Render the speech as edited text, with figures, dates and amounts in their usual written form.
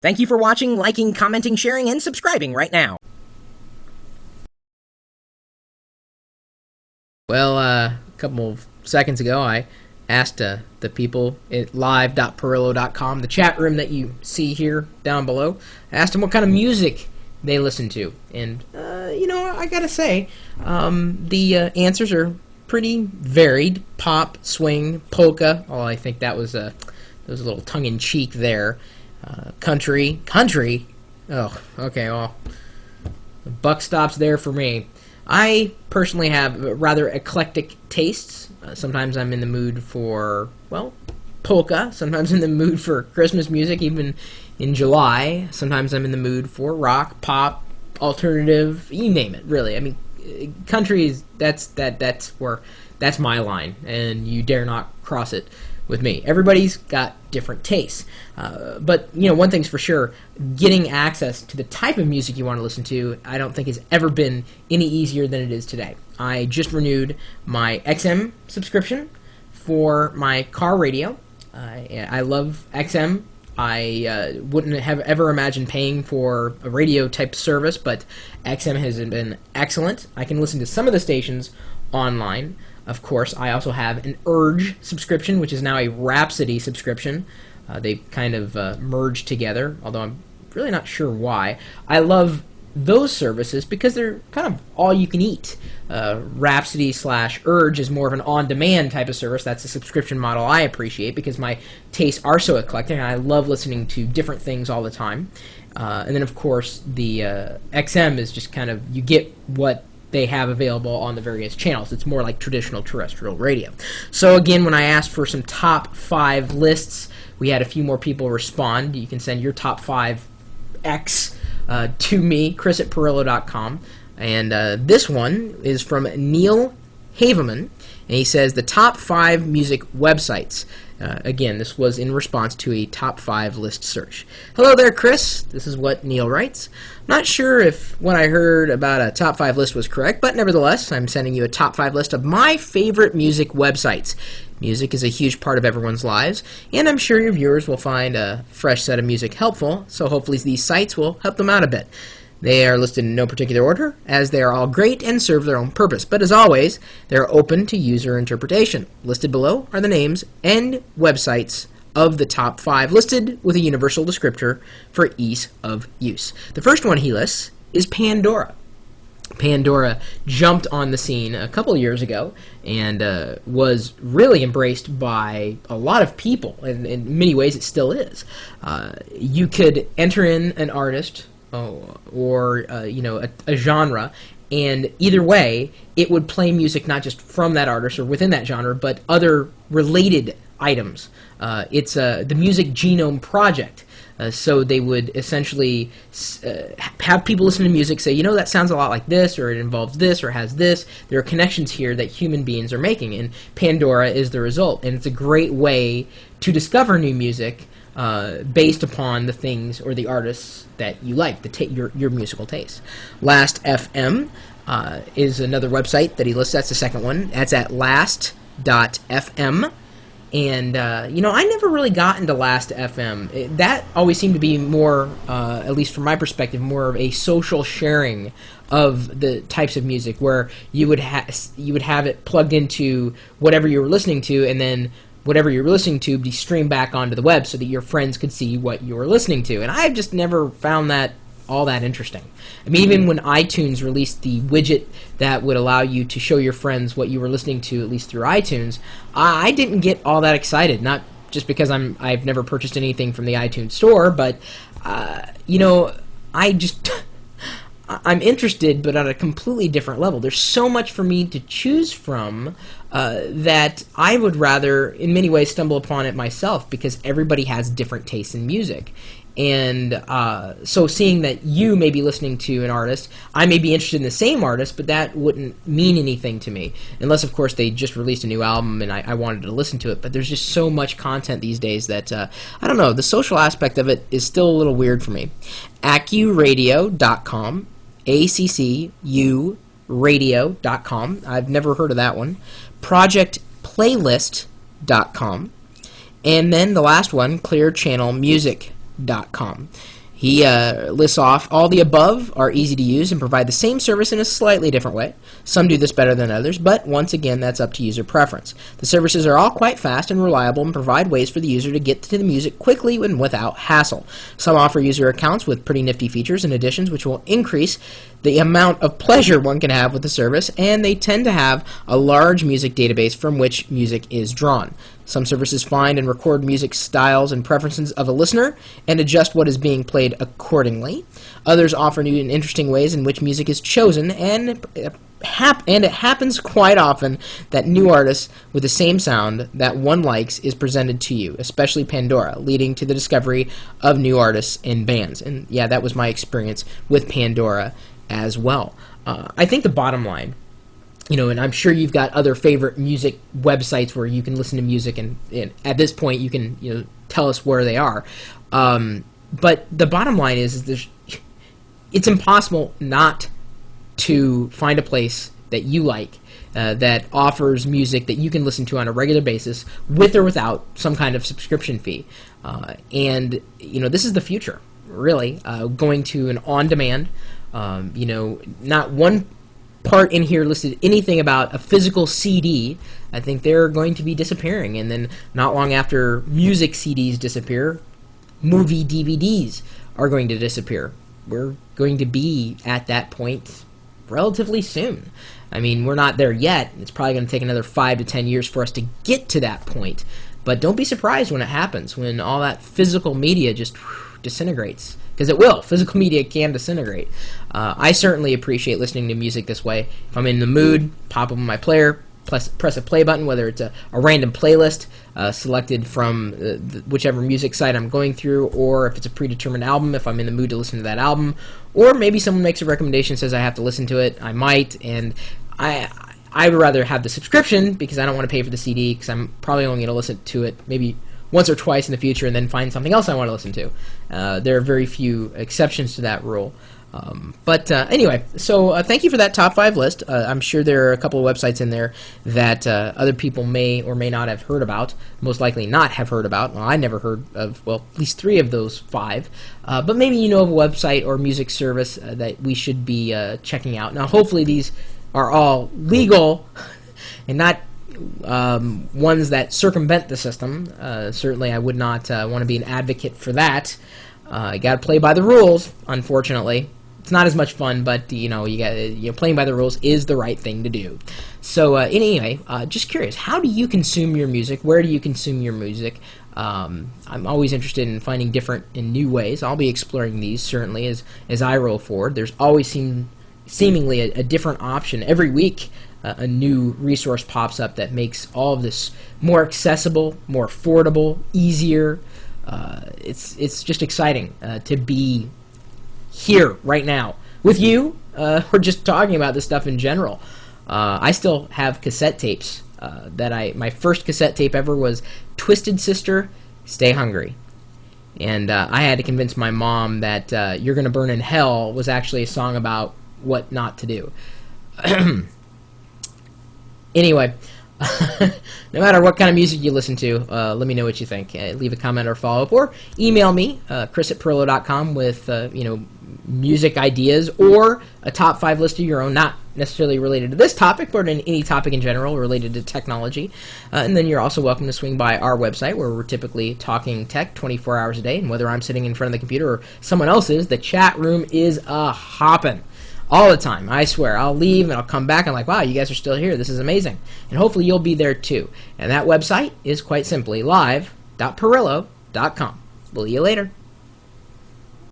Thank you for watching, liking, commenting, sharing, and subscribing right now. Well, a couple of seconds ago, I asked the people at live.pirillo.com, the chat room that you see here down below, I asked them what kind of music they listen to. And, I gotta say, the answers are pretty varied. Pop, swing, polka. Oh, I think that was a little tongue-in-cheek there. Country. Oh, okay, well, the buck stops there for me. I personally have rather eclectic tastes. Sometimes I'm in the mood for, well, polka. Sometimes in the mood for Christmas music, even in July. Sometimes I'm in the mood for rock, pop, alternative, you name it, really. I mean, country is, that's my line, and you dare not cross it with me. Everybody's got different tastes. But, one thing's for sure, getting access to the type of music you want to listen to, I don't think has ever been any easier than it is today. I just renewed my XM subscription for my car radio. I love XM. I wouldn't have ever imagined paying for a radio type service, but XM has been excellent. I can listen to some of the stations online. Of course, I also have an Urge subscription, which is now a Rhapsody subscription. They kind of merged together, although I'm really not sure why. I love those services because they're kind of all you can eat. Rhapsody/Urge is more of an on-demand type of service. That's a subscription model I appreciate because my tastes are so eclectic, and I love listening to different things all the time. And then, of course, the XM is just kind of, you get what they have available on the various channels. It's more like traditional terrestrial radio. So again, when I asked for some top 5 lists, we had a few more people respond. You can send your top 5 X to me, chris@pirillo.com. And this one is from Neil Haveman, and he says the top 5 music websites. Again, this was in response to a top 5 list search. Hello there, Chris. This is what Neil writes. Not sure if what I heard about a top 5 list was correct, but nevertheless, I'm sending you a top 5 list of my favorite music websites. Music is a huge part of everyone's lives, and I'm sure your viewers will find a fresh set of music helpful, so hopefully these sites will help them out a bit. They are listed in no particular order, as they are all great and serve their own purpose. But as always, they are open to user interpretation. Listed below are the names and websites of the top 5, listed with a universal descriptor for ease of use. The first one he lists is Pandora. Pandora jumped on the scene a couple of years ago and was really embraced by a lot of people. And in many ways, it still is. You could enter in an artist or a genre, and either way it would play music not just from that artist or within that genre, but other related items. It's the Music Genome Project. So they would essentially have people listen to music, say, that sounds a lot like this, or it involves this, or has this. There are connections here that human beings are making, and Pandora is the result. And it's a great way to discover new music based upon the things or the artists that you like, your musical taste. Last.fm is another website that he lists. That's the second one. That's at last.fm. And, I never really got into Last.fm. That always seemed to be more, at least from my perspective, more of a social sharing of the types of music, where you would have it plugged into whatever you were listening to, and then whatever you're listening to be streamed back onto the web so that your friends could see what you were listening to. And I've just never found that all that interesting. I mean, even when iTunes released the widget that would allow you to show your friends what you were listening to, at least through iTunes, I didn't get all that excited. Not just because I've never purchased anything from the iTunes store, but I'm interested, but on a completely different level. There's so much for me to choose from that I would rather, in many ways, stumble upon it myself, because everybody has different tastes in music. And so seeing that you may be listening to an artist, I may be interested in the same artist, but that wouldn't mean anything to me. Unless, of course, they just released a new album and I wanted to listen to it. But there's just so much content these days that, I don't know, the social aspect of it is still a little weird for me. AccuRadio.com, ACCURadio.com. I've never heard of that one. ProjectPlaylist.com. And then the last one, clearchannelmusic.com. Pirillo.com. He lists off all the above are easy to use and provide the same service in a slightly different way. Some do this better than others, but once again, that's up to user preference. The services are all quite fast and reliable and provide ways for the user to get to the music quickly and without hassle. Some offer user accounts with pretty nifty features and additions which will increase the amount of pleasure one can have with the service, and they tend to have a large music database from which music is drawn. Some services find and record music styles and preferences of a listener and adjust what is being played accordingly. Others offer new and interesting ways in which music is chosen, and it happens quite often that new artists with the same sound that one likes is presented to you, especially Pandora, leading to the discovery of new artists and bands. And yeah, that was my experience with Pandora as well. I think the bottom line, and I'm sure you've got other favorite music websites where you can listen to music, and at this point you can tell us where they are. But the bottom line is it's impossible not to find a place that you like that offers music that you can listen to on a regular basis with or without some kind of subscription fee. And this is the future, really, going to an on-demand. Not one part in here listed anything about a physical CD. I think they're going to be disappearing, and then not long after music CDs disappear, movie DVDs are going to disappear. We're going to be at that point relatively soon. I mean, we're not there yet. It's probably going to take another 5 to 10 years for us to get to that point, but don't be surprised when it happens, when all that physical media just disintegrates. Because it will. Physical media can disintegrate. I certainly appreciate listening to music this way. If I'm in the mood, pop up on my player, press a play button, whether it's a random playlist selected from whichever music site I'm going through, or if it's a predetermined album, if I'm in the mood to listen to that album, or maybe someone makes a recommendation, says I have to listen to it, I might, and I would rather have the subscription because I don't want to pay for the CD, because I'm probably only going to listen to it maybe once or twice in the future and then find something else I want to listen to. There are very few exceptions to that rule. But anyway, so thank you for that top 5 list. I'm sure there are a couple of websites in there that other people may or may not have heard about, most likely not have heard about. Well, I never heard of, at least 3 of those 5. But maybe you know of a website or music service that we should be checking out. Now, hopefully these are all legal and not ones that circumvent the system. Certainly I would not want to be an advocate for that. You got to play by the rules, unfortunately. It's not as much fun, but playing by the rules is the right thing to do. So anyway, just curious, how do you consume your music? Where do you consume your music? I'm always interested in finding different and new ways. I'll be exploring these certainly as I roll forward. There's always seemingly a different option every week. A new resource pops up that makes all of this more accessible, more affordable, easier. It's just exciting to be here right now with you, or just talking about this stuff in general. I still have cassette tapes. My first cassette tape ever was Twisted Sister, Stay Hungry. And I had to convince my mom that You're Gonna Burn in Hell was actually a song about what not to do. Anyway, no matter what kind of music you listen to, let me know what you think. Leave a comment or follow-up, or email me, chris@pirillo.com, with music ideas or a top 5 list of your own, not necessarily related to this topic, but in any topic in general related to technology. And then you're also welcome to swing by our website, where we're typically talking tech 24 hours a day. And whether I'm sitting in front of the computer or someone else is, the chat room is a-hoppin' all the time. I swear. I'll leave and I'll come back and I'm like, wow, you guys are still here. This is amazing. And hopefully you'll be there too. And that website is quite simply live.pirillo.com. We'll see you later.